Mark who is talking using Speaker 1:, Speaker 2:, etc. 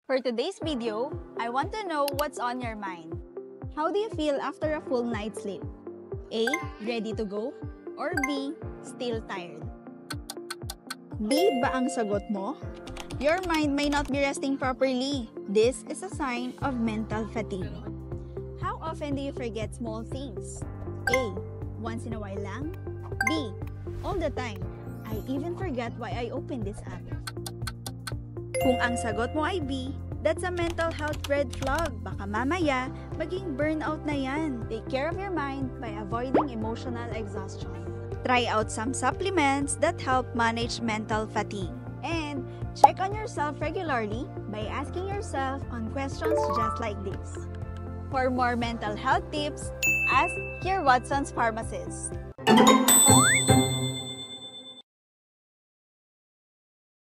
Speaker 1: For today's video, I want to know what's on your mind. How do you feel after a full night's sleep? A. Ready to go? Or B. Still tired? B ba ang sagot mo? Your mind may not be resting properly. This is a sign of mental fatigue. How often do you forget small things? A. Once in a while lang? B. All the time. I even forgot why I opened this app. Kung ang sagot mo ay B, that's a mental health red flag. Baka mamaya, maging burnout na yan. Take care of your mind by avoiding emotional exhaustion. Try out some supplements that help manage mental fatigue. And check on yourself regularly by asking yourself on questions just like this. For more mental health tips, ask your Watson's pharmacist.